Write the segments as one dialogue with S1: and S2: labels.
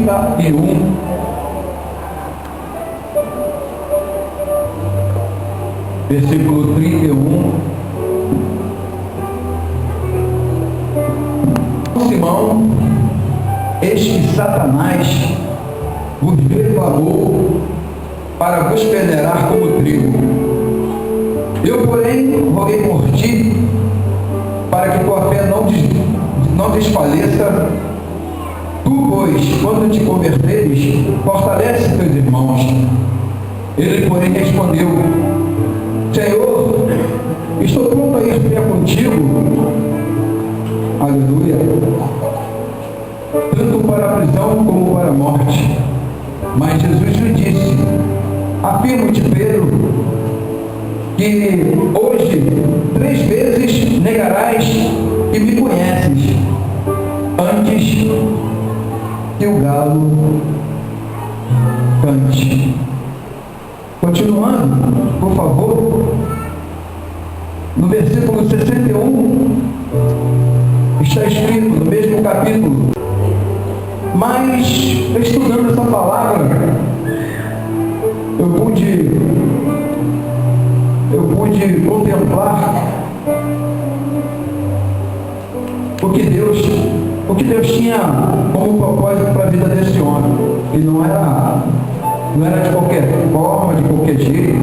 S1: 31. Versículo 31. Simão, eis que Satanás vos defamou para vos peneirar como trigo. Eu, porém, roguei por ti, para que tua fé não desfaleça. Tu, pois, quando te converteres, fortalece teus irmãos. Ele, porém, respondeu: Senhor, estou pronto a ir ter contigo. Aleluia. Tanto para a prisão como para a morte. Mas Jesus lhe disse: Afirmo-te, Pedro, que hoje 3 vezes negarás que me conheces, antes que o galo cante. Continuando, por favor, no versículo 61, está escrito, no mesmo capítulo: mas, estudando essa palavra, eu pude contemplar o que Deus tinha como propósito para a vida desse homem. E não era de qualquer forma, de qualquer jeito.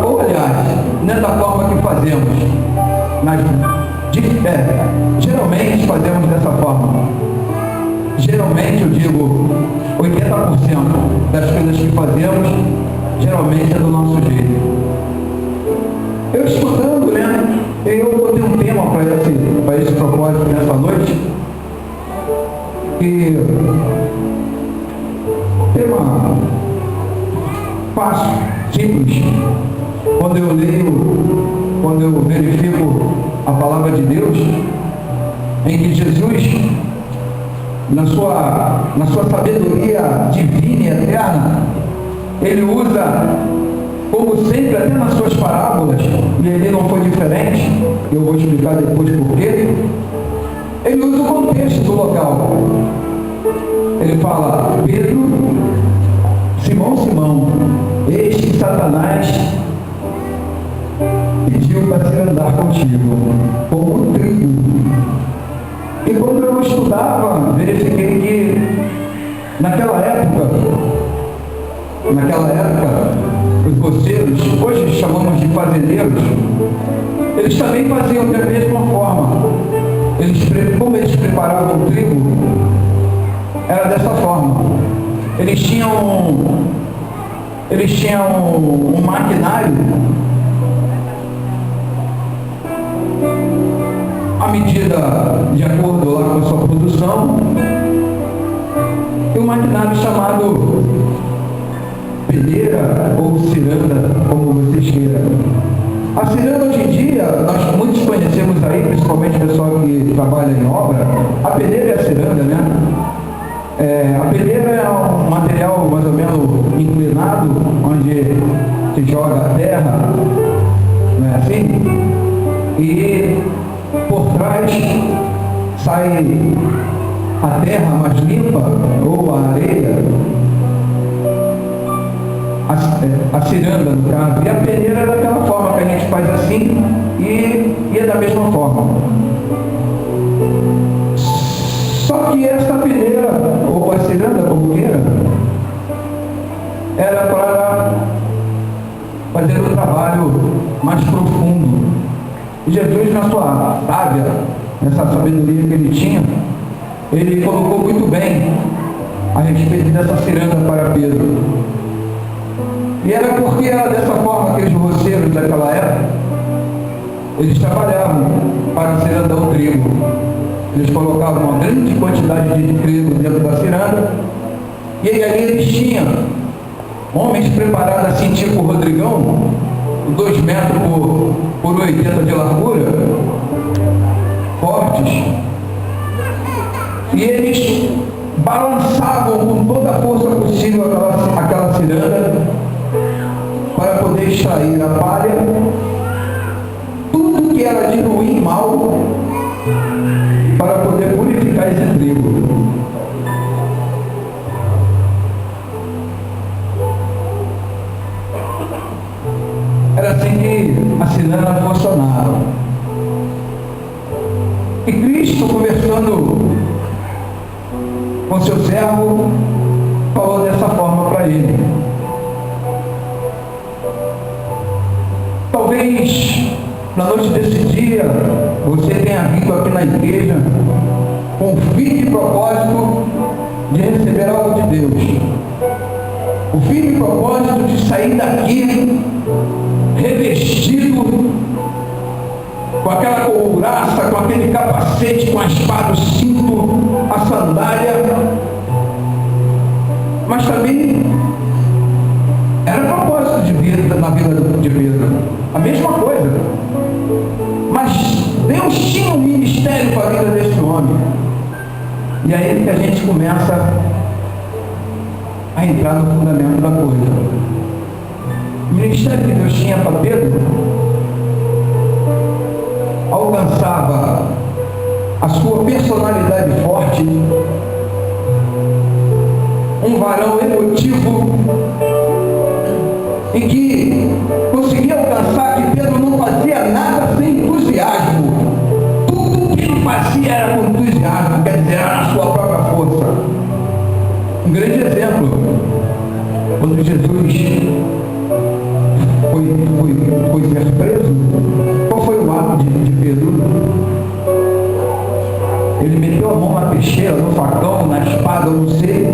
S1: Ou, aliás, não é da forma que fazemos. Geralmente fazemos dessa forma. Geralmente, eu digo, 80% das coisas que fazemos, geralmente é do nosso jeito. Eu estudando, né? Eu botei um tema para esse propósito nessa noite. E tema fácil, simples. Quando eu verifico a palavra de Deus, em que Jesus, na sua sabedoria divina e eterna, ele usa, como sempre, até nas suas parábolas, e ele não foi diferente, eu vou explicar depois porquê. Ele usa o contexto do local. Ele fala: Pedro, Simão, Simão, eis que Satanás pediu para se andar contigo, como um trigo. E quando eu estudava, verifiquei que naquela época, os roceiros, hoje chamamos de fazendeiros, eles também faziam da mesma forma. Como eles preparavam o trigo, era dessa forma. Eles tinham um maquinário à medida de acordo lá com a sua produção, e um maquinário chamado peneira ou ciranda, como vocês queiram. A ciranda, hoje em dia, nós muitos conhecemos aí, principalmente o pessoal que trabalha em obra. A peneira é a ciranda, né? A peneira é um material mais ou menos inclinado, onde se joga a terra, não é assim? E por trás sai a terra mais limpa, ou a areia, a ciranda, no caso. E a peneira é daquela forma que a gente faz assim, e é da mesma forma. Só que essa peneira, ou a ciranda, como queira, era para fazer um trabalho mais profundo. E Jesus, na sua sábia, nessa sabedoria que ele tinha, ele colocou muito bem a respeito dessa ciranda para Pedro. E era porque era dessa forma que os roceiros daquela época, eles trabalhavam para cirandar o trigo. Eles colocavam uma grande quantidade de trigo dentro da ciranda, e aí eles tinham homens preparados assim, tipo o Rodrigão, 2 metros por 80 de largura, fortes, e eles balançavam com toda a força possível aquela ciranda para poder extrair a palha, tudo que era de ruim e mal, para poder purificar esse trigo. com seu servo, falou dessa forma para ele. Talvez na noite desse dia você tenha vindo aqui na igreja com o firme propósito de receber algo de Deus. O firme propósito de sair daqui revestido com aquela couraça, com aquele capacete, com a espada, o cinto, a sandália. Mas também era propósito de vida na vida de Pedro. A mesma coisa. Mas Deus tinha um ministério para a vida desse homem. E é aí que a gente começa a entrar no fundamento da coisa. O ministério que Deus tinha para Pedro alcançava a sua personalidade forte, um varão emotivo, e que conseguia alcançar que Pedro não fazia nada sem entusiasmo. Tudo que ele fazia era com entusiasmo, quer dizer, era na sua própria força. Um grande exemplo, quando Jesus foi ser preso, qual foi o ato de Pedro? Ele meteu a mão na peixeira, no facão, na espada, eu não sei,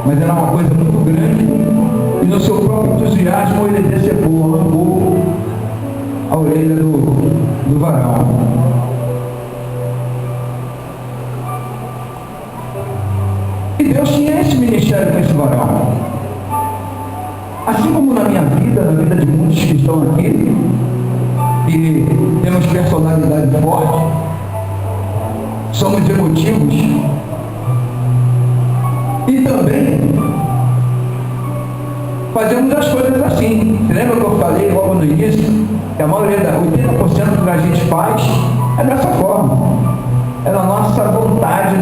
S1: mas era uma coisa muito grande, e no seu próprio entusiasmo ele decepou, arrancou a orelha do varão. E Deus tinha esse ministério para esse varão. Assim como na minha vida, na vida de muitos que estão aqui, e temos personalidade forte, somos emotivos, e também fazemos as coisas assim. Você lembra que eu falei logo no início, que a maioria, 80% do que a gente faz é dessa forma. É na nossa vontade,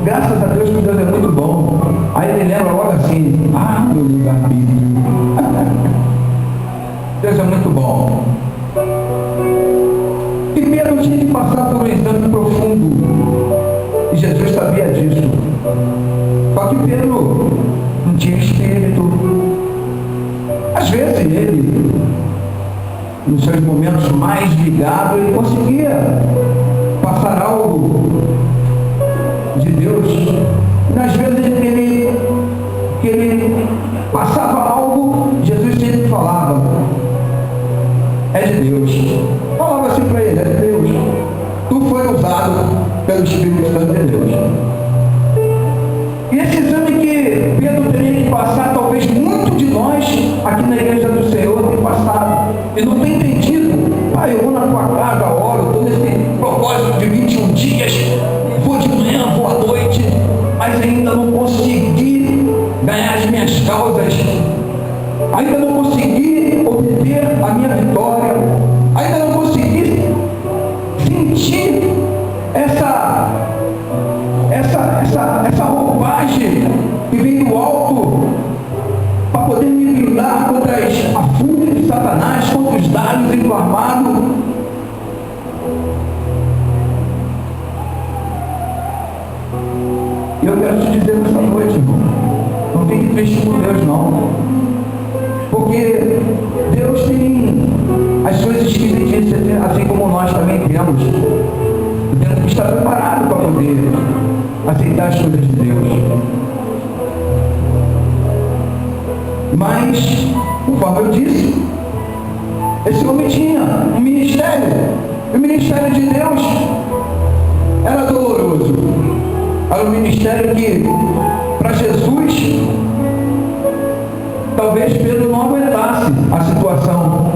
S1: graças a Deus que Deus é muito bom. Aí ele lembra logo assim, meu livre-arbítrio. Deus é muito bom. E Pedro tinha que passar por um exame profundo. E Jesus sabia disso. Só que Pedro não tinha espírito. Às vezes ele, nos seus momentos mais ligados, ele conseguia passar algo de Deus. E nas vezes que ele passava algo, Jesus sempre falava, é de Deus. Falava assim para ele, é de Deus. Tu foi usado pelo Espírito Santo de Deus. E esse exame que Pedro teria que passar, talvez muito de nós aqui na igreja do Senhor tem passado e não tem entendido. Eu vou na tua casa, oro, estou nesse propósito de 21 dias, vou de manhã, vou à noite, mas ainda não consegui ganhar as minhas causas, ainda não consegui obter a minha vitória, ainda não consegui sentir essa roupagem que vem do alto para poder me blindar contra a fúria de Satanás, contra os dardos do armado. E eu quero te dizer nessa noite, irmão, não fique triste por Deus não, porque Deus tem as suas esquisitícias, assim como nós também temos. Temos que estar preparado para poder aceitar as coisas de Deus. Mas, conforme eu disse, esse homem tinha um ministério. O ministério de Deus era doloroso. Era um ministério que, para Jesus, talvez Pedro não aguentasse a situação.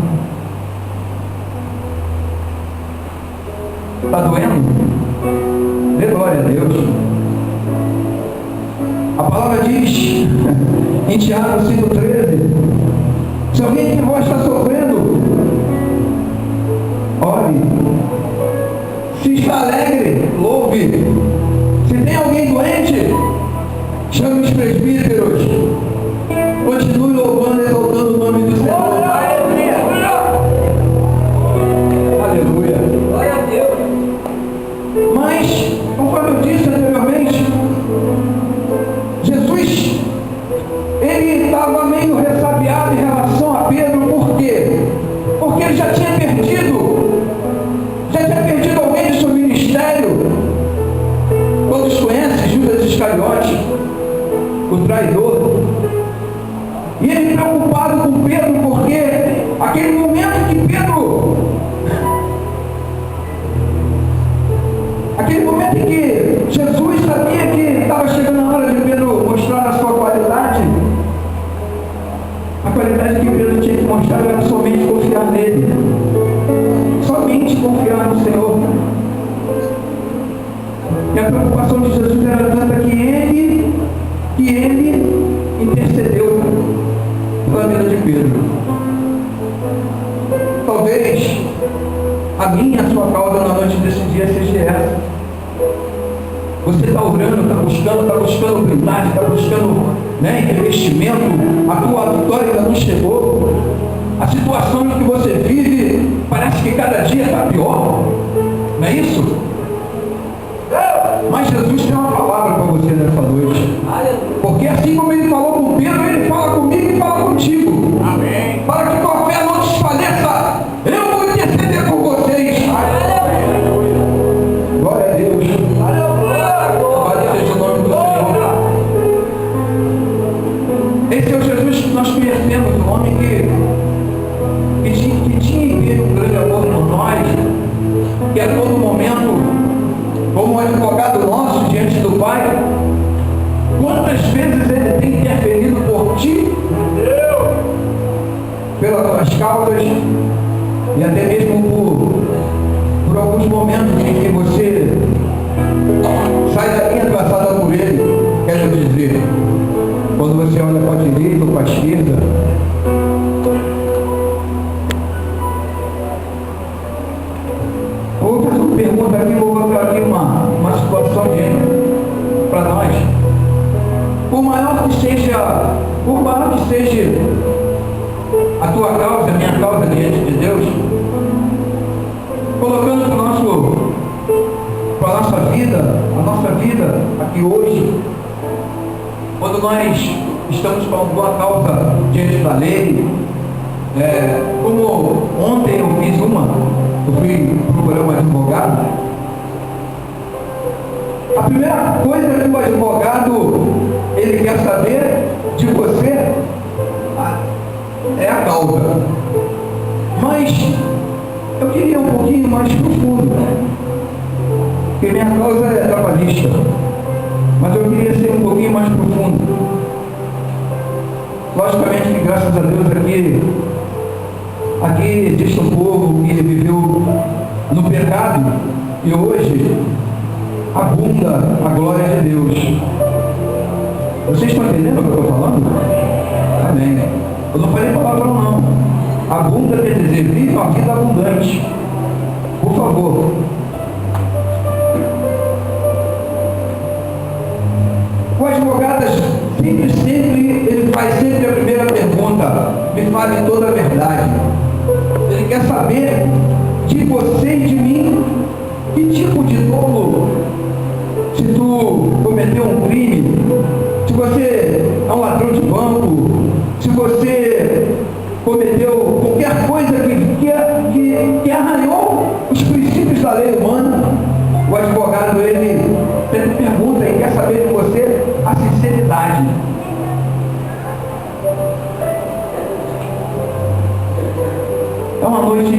S1: Está doendo? Dê glória a Deus. A palavra diz em Tiago 5,13, se alguém de vós está sofrendo, ore. Se está alegre, louve. Se tem alguém doente, chame os presbíteros. Continue louvando e exaltando o nome do Senhor. Aleluia. Glória a Deus. Mas, conforme eu disse anteriormente, o traidor. E ele preocupado com Pedro, porque aquele momento que Pedro, aquele momento em que Jesus sabia que estava chegando a hora de Pedro mostrar a sua qualidade, a qualidade que Pedro tinha que mostrar era somente confiar nele, somente confiar no Senhor. E a preocupação de Jesus era tanta que ele intercedeu pela vida de Pedro. Talvez a minha, a sua causa na noite desse dia seja essa. Você está orando, está buscando blindagem, está buscando investimento, a tua vitória ainda não chegou. A situação em que você vive parece que cada dia está pior. Não é isso? Mas Jesus tem uma palavra para você nessa noite. Porque assim como ele falou com Pedro, ele fala comigo e fala contigo. Amém. Para que tua fé não desfaleça, eu vou interceder por vocês. Glória a Deus. Glória seja o nome do Senhor. Esse é o Jesus que nós conhecemos, um homem que tinha em ver um grande amor por nós, que a todo momento, como um advogado nosso diante do Pai, quantas vezes ele tem interferido por ti, pelas tuas causas, e até mesmo por alguns momentos em que você sai da linha traçada por ele, quero dizer, quando você olha para a direita ou para a esquerda, outra pergunta aqui, vou botar aqui uma situação para nós. Por maior que seja a tua causa, a minha causa diante de Deus, colocando para a nossa vida aqui hoje, quando nós estamos com alguma causa diante da lei, como ontem eu fui procurar um advogado. A primeira coisa que o advogado ele quer saber de você é a causa. Mas eu queria um pouquinho mais profundo, porque minha causa é trabalhista, mas eu queria ser um pouquinho mais profundo. Logicamente que graças a Deus aqui existe um povo que viveu no pecado e hoje abunda a glória de Deus. Vocês estão entendendo o que eu estou falando? Amém. Eu não falei palavrão não. Abunda quer dizer vive uma vida abundante. Por favor. O advogado sempre ele faz sempre a primeira pergunta: me fale toda a verdade. Ele quer saber de você e de mim que tipo de dolo, se tu cometeu um crime, se você é um ladrão de banco, se você cometeu qualquer coisa que arranhou os princípios da lei humana. O advogado ele pergunta e quer saber de você a sinceridade. É uma noite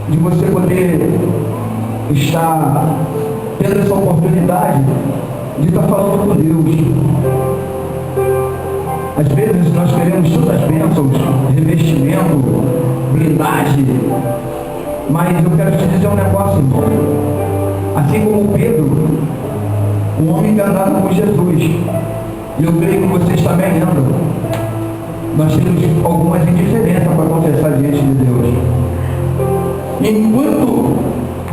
S1: de você poder estar tendo essa oportunidade de estar falando com Deus. Às vezes nós queremos todas as bênçãos, revestimento, blindagem, mas eu quero te dizer um negócio, irmão. Assim como Pedro, um homem que andava com Jesus, e eu creio que vocês também andam, nós temos algumas indiferenças para confessar diante de Deus. Enquanto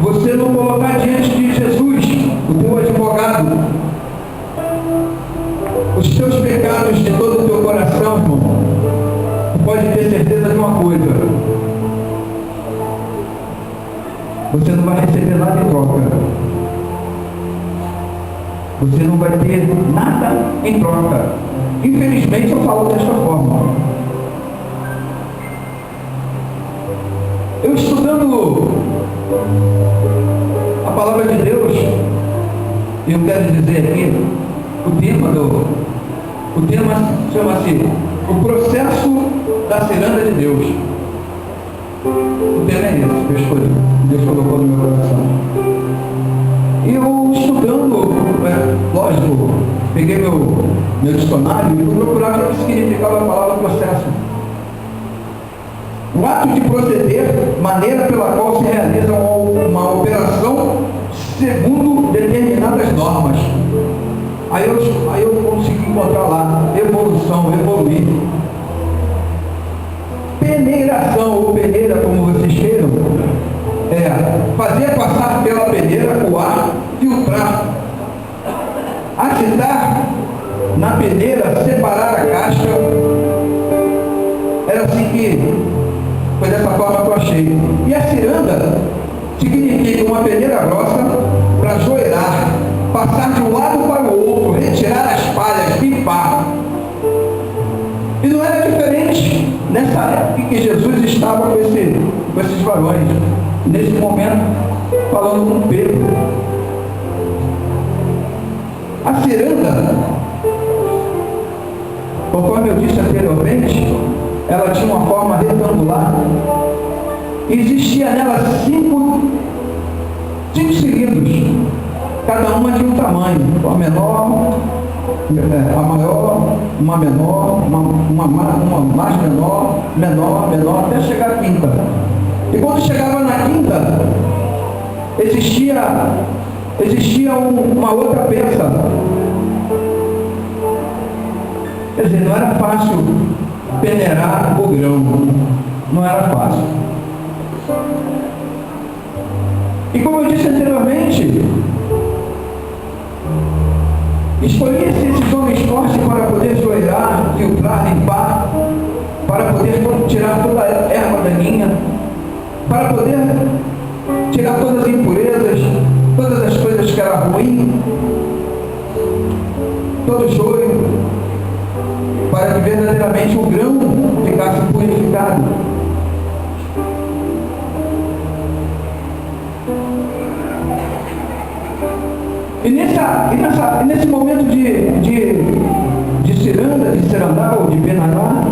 S1: você não colocar diante de Jesus, o teu advogado, os teus pecados de todo o teu coração, irmão, tu pode ter certeza de uma coisa: você não vai receber nada em troca. Você não vai ter nada em troca. Infelizmente eu falo desta forma. Eu estudando a palavra de Deus, eu quero dizer aqui, O tema chama-se O Processo da Ciranda de Deus. O tema é esse que eu escolhi, Deus colocou no meu coração. E eu estudando, lógico, peguei meu dicionário e fui procurar o que significava a palavra processo. O ato de proceder, maneira pela qual se realiza uma operação segundo determinadas normas. Aí eu consegui encontrar lá, evolução, evoluir. Peneiração, ou peneira, como vocês queiram, é fazer passar pela peneira o ar, filtrar. Agitar na peneira, separar a casca. Era assim que, foi dessa forma que eu achei. E a ciranda significa uma peneira grossa para joelhar, passar de um lado para o outro, retirar as palhas, pimpar. E não era diferente nessa época que Jesus estava com esses varões, nesse momento, falando com Pedro. A ciranda, conforme eu disse anteriormente, ela tinha uma forma retangular. Existia nela cinco cilindros, cada uma de um tamanho, uma menor, a maior, uma menor, uma mais menor, até chegar à quinta. E quando chegava na quinta, existia uma outra peça. Quer dizer, não era fácil peneirar o grão, não era fácil. E como eu disse anteriormente, escolhia-se esses homens fortes para poder joelhar, filtrar, limpar, para poder tirar toda a erva daninha, para poder tirar todas as impurezas, todas as coisas que eram ruins, todo o joio, para que verdadeiramente o grão ficasse purificado. E nesse momento de ciranda, de cirandar ou de penará,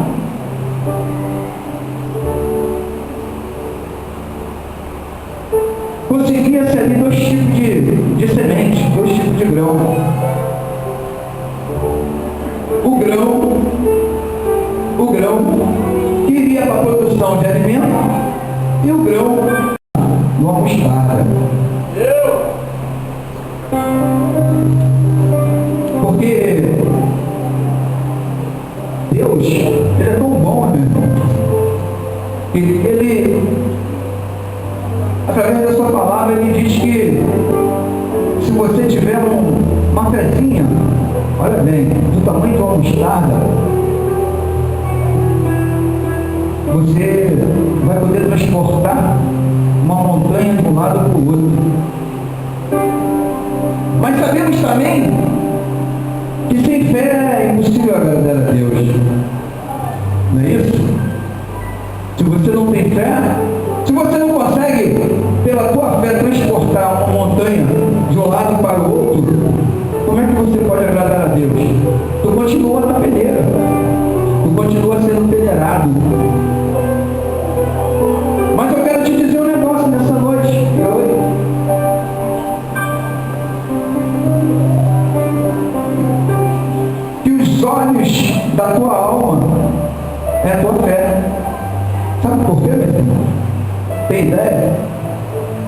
S1: conseguia-se ali dois tipos de semente, dois tipos de grão. O grão que iria para a produção de alimento e o grão uma mostarda. Porque Deus, Ele é tão bom, meu irmão, que Ele, através da sua palavra, Ele diz que se você tiver uma fezinha, olha bem, do tamanho de uma mostarda, você vai poder transportar uma montanha de um lado para o outro. Mas sabemos também que sem fé é impossível agradar a Deus. Não é isso? Se você não tem fé, se você não consegue, pela tua fé, transportar uma montanha de um lado para o outro, como é que você pode agradar a Deus? Tu continua na peneira. Tu continua sendo peneirado. Mas eu quero te dizer um negócio nessa noite. Que os olhos da tua alma é a tua fé. Sabe por quê, meu irmão? Tem ideia?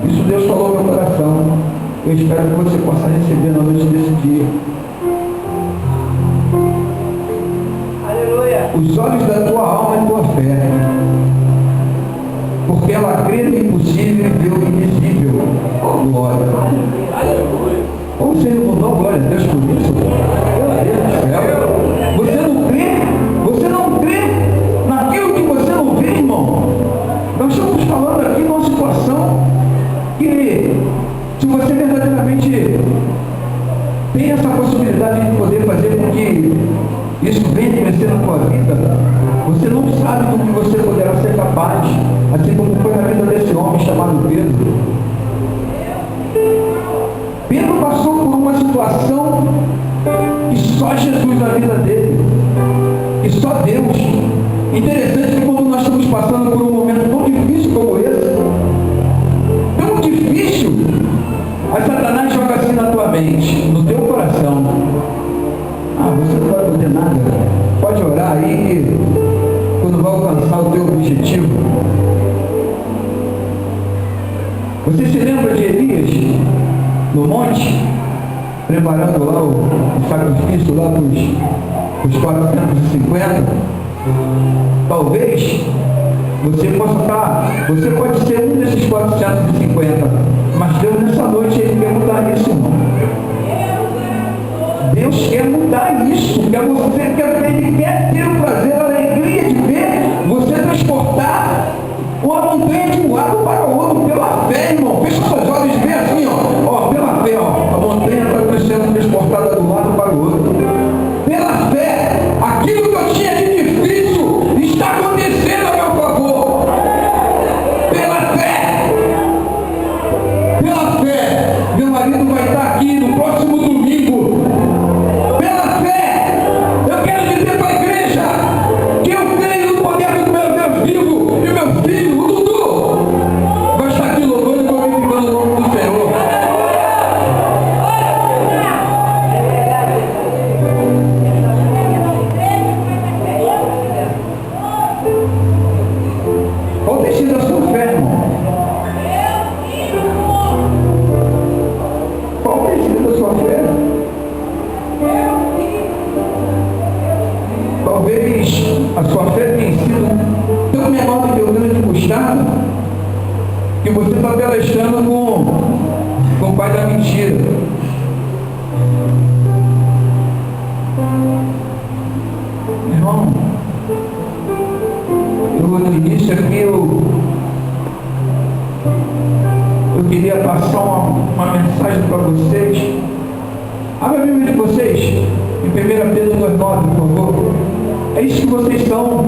S1: Isso Deus falou no meu coração. Eu espero que você possa receber na noite desse dia. Aleluia! Os olhos da tua alma é a tua fé. Porque ela crê no impossível e vê o invisível. Oh, glória! Aleluia! Como você não mudou, glória a Deus por isso? Você não crê naquilo que você não vê, irmão. Nós estamos falando aqui de uma situação que, se você verdadeiramente tem essa possibilidade de poder fazer com que isso venha crescer na tua vida, você não sabe do que você poderá ser capaz, assim como foi na vida desse homem chamado Pedro. Pedro passou por uma situação só Deus. Interessante que quando nós estamos passando por um momento tão difícil como esse, tão difícil, aí Satanás joga assim na tua mente, no teu coração: ah, você não vai poder nada, pode orar aí, quando vai alcançar o teu objetivo. Você se lembra de Elias, no monte, preparando lá o sacrifício lá para os 450? Talvez você pode ser um desses 450, mas Deus nessa noite Ele quer mudar isso, irmão. Deus quer mudar isso, Ele quer ter o prazer, a alegria de ver você transportar uma montanha de um lado para o outro pela fé, irmão. Fecha seus olhos e vê assim, ó, pela fé, ó, a montanha está sendo transportada de um lado para o outro. Pela fé, aquilo que eu tinha de difícil está acontecendo a meu favor. Pela fé, meu marido vai estar aqui no próximo domingo. Pela fé, eu quero dizer para a igreja que eu creio no poder do meu Deus vivo, e meu filho, o Dudu, vai estar aqui louvando e glorificando o nome do Senhor. Qual tem sido a sua fé, irmão? Qual tem sido a sua fé? Talvez a sua fé tenha sido tão menor do que o grande mostarda, que você está pelestrando com o pai da mentira. Irmão, no início aqui eu queria passar uma mensagem para vocês. Abra a Bíblia de vocês em 1 Pedro 2,9, por favor. É isso que vocês são,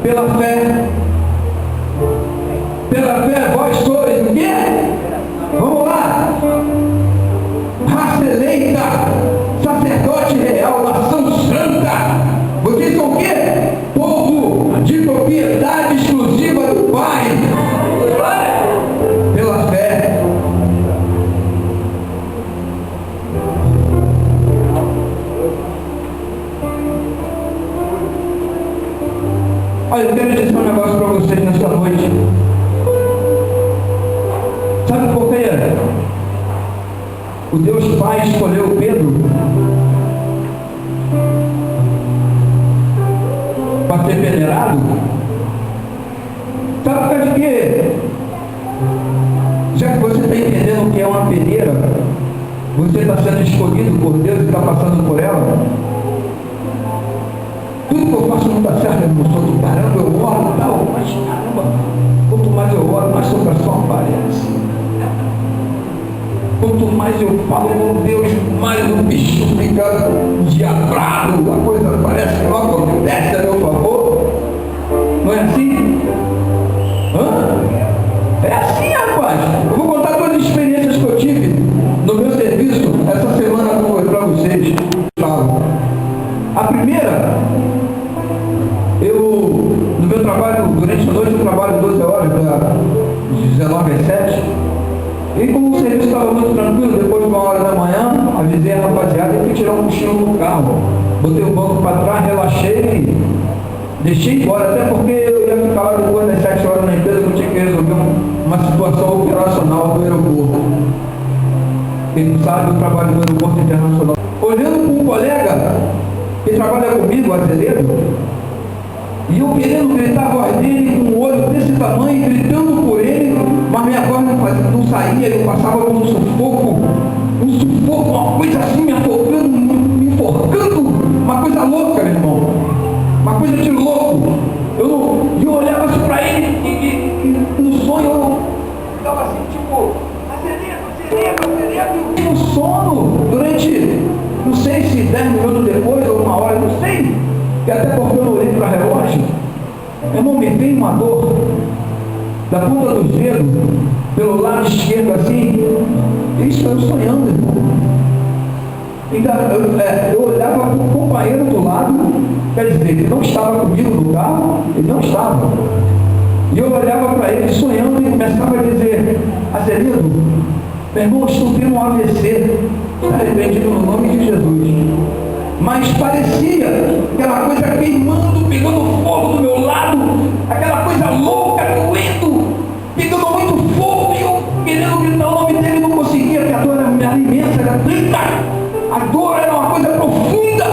S1: pela fé. Pela fé, vós sois o quê? Vamos lá. Raça eleita, sacerdote real, nação santa. Vocês são o quê? Povo de propriedade exclusiva do Pai. Pela fé. Olha, eu quero dizer um negócio para vocês nesta noite. Sabe por quê? O Deus Pai escolheu Pedro para ser venerado? Sabe por causa de quê? Já que você está entendendo o que é uma peneira, você está sendo escolhido por Deus e está passando por ela. Tudo que eu faço não está certo, eu sou do caramba, eu oro e tal, mas caramba, quanto mais eu oro, mais seu coração aparece. Quanto mais eu falo com Deus, mais o bicho fica diabrado, a coisa parece que não acontece a meu favor. Não é assim? É assim, rapaz. Eu vou contar todas as experiências que eu tive no meu serviço essa semana para vocês. A primeira, no meu trabalho, durante a noite eu trabalho 12 horas, de 19 às 7. E como o serviço estava muito tranquilo, depois de 1h da manhã, avisei a rapaziada e fui tirar um cochilo no carro. Botei o banco para trás, relaxei e deixei embora, até porque eu ia ficar lá depois das 7 horas na empresa, que eu tinha que resolver uma situação operacional do aeroporto. Quem não sabe, eu trabalho no aeroporto internacional. Olhando para um colega que trabalha comigo, Azevedo, e eu querendo gritar a voz dele com um olho desse tamanho, gritando por ele, mas minha voz não saía, eu passava por um sufoco, uma coisa assim me afogando, me enforcando, uma coisa louca, meu irmão, uma coisa de louco. Eu olhava assim para ele e no sonho eu ficava assim, tipo, Azevedo, no sono, durante, não sei se 10 minutos depois ou 1 hora, não sei, que até porque eu não olhei para o relógio, irmão, me veio uma dor da ponta dos dedos, pelo lado esquerdo assim. Isso eu sonhando, irmão. Eu olhava para o companheiro do lado, Quer dizer, ele não estava comigo no carro, ele não estava. E eu olhava para ele sonhando e começava a dizer: Azelino, meu irmão, estou tendo um AVC, arrependido no nome de Jesus. Mas parecia aquela coisa queimando, pegando fogo do meu lado, aquela coisa louca, doendo, pegando muito fogo, e eu querendo gritar o nome dele, não conseguia, porque a dor era imensa, era tanta, a dor era uma coisa profunda,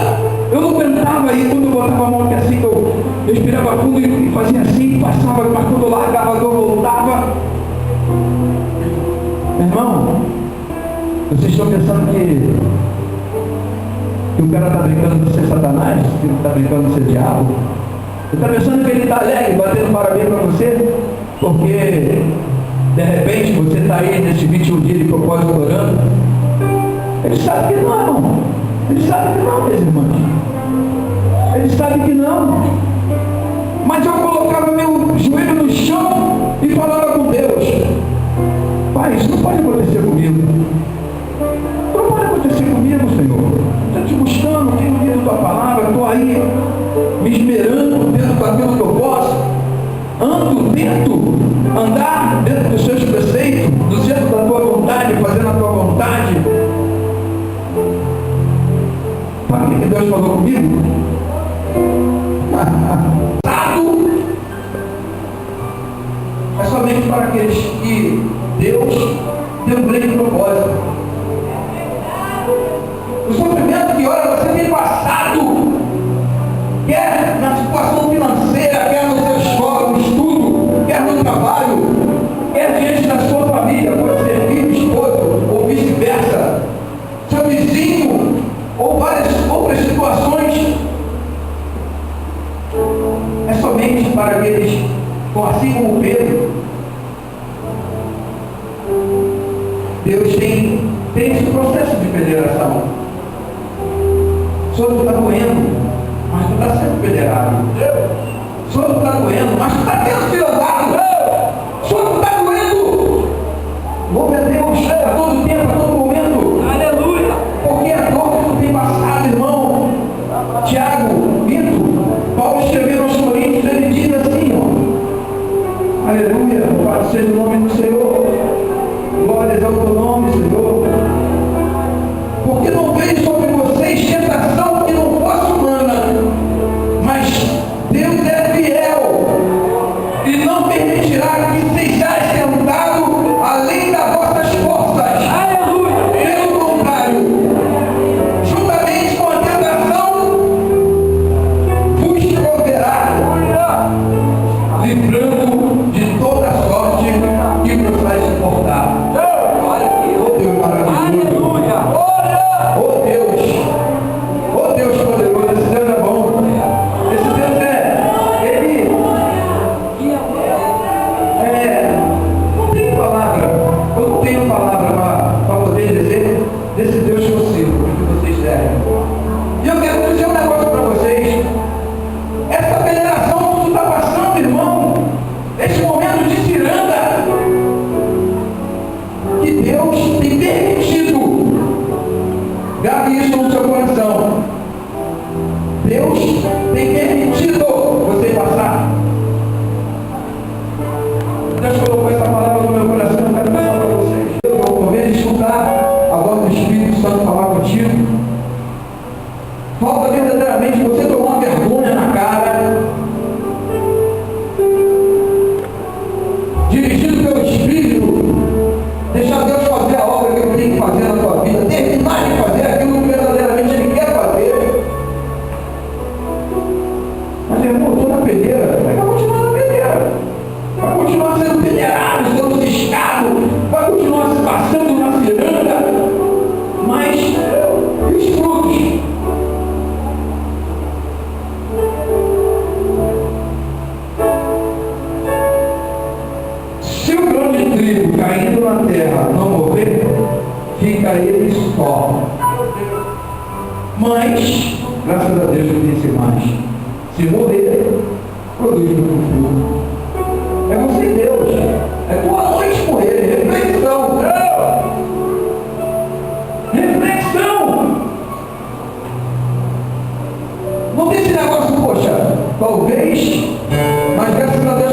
S1: eu não aguentava. Aí quando eu botava a mão aqui assim, que eu respirava fundo e fazia assim, passava, mas quando eu largava a dor, voltava. Meu irmão, vocês estão pensando que o cara está brincando de ser Satanás, que ele está brincando de ser diabo? Você está pensando que ele está alegre, batendo parabéns para você, porque de repente você está aí nesse 21 dias de propósito orando? Ele sabe que não, ele sabe que não, meus irmãos, ele sabe que não. Mas eu colocava meu joelho no chão e falava com Deus: Pai, isso não pode acontecer comigo. Não pode acontecer comigo, Senhor. Estou te buscando, tenho lido tua palavra, estou aí me esmerando dentro daquilo que eu posso. Tento andar dentro dos seus preceitos, do centro da tua vontade, fazendo a tua vontade. Sabe o que Deus falou comigo? É somente para aqueles que Deus deu um grande propósito. O sofrimento que ora você tem passado, quer na situação financeira, quer no seu escola, no estudo, quer no trabalho, quer diante da sua família, pode ser filho, esposo, ou vice-versa, seu vizinho, ou várias outras situações. É somente para aqueles, assim como Pedro. Deus tem esse processo de federação. O senhor está doendo, mas tu está sendo federado. O senhor está doendo, mas tu está sendo federado. O senhor não está doendo. Louve a Deus a todo tempo, a todo momento. Aleluia. Porque a dor que tu tem passado, irmão. Tiago, Vitor, Paulo escreveu aos Coríntios, ele diz assim, ó: aleluia, louvado seja o nome do Senhor. Glórias ao teu nome, Senhor. Porque não veio sobre vocês tentação que não fosse humana, mas Deus é fiel e não permitirá que sejais tentados além das vossas forças. Aleluia! Pelo contrário, juntamente com a tentação, vos proverá, livrando de toda sorte que vos vai suportar. Olha que o Deus maravilhoso. Oh Deus poderoso, esse Deus é bom. Esse Deus ele não tem palavra. Eu não tenho palavra para poder dizer desse Deus que eu sirvo, que vocês servem. E eu quero dizer um negócio para vocês. Essa federação que tu está passando, irmão, esse momento de ciranda, que Deus tem permitido. Grave isso no seu coração. Deus tem permitido você passar. Deus colocou essa palavra no meu coração, eu quero passar para vocês. Eu vou poder escutar a voz do Espírito Santo falar contigo. Falta verdadeiramente você tomar uma vergonha na cara, dirigido pelo Espírito, deixar Deus fazer a obra que Ele tem que fazer na tua vida, terminar de fazer aquilo que verdadeiramente Ele quer fazer. Mas irmão, eu estou na peneira, vai continuar na peneira, vai continuar sendo peneirado, sendo ciscado, vai continuar se passando na ciranda, mas e os frutos? Se o grão de trigo caindo na terra não morrer, fica ele só. Mas, graças a Deus, eu disse mais: se morrer, produz muito fruto. É você e Deus. É tua noite com Ele. Reflexão. Reflexão. Não tem esse negócio, poxa, talvez, mas graças a Deus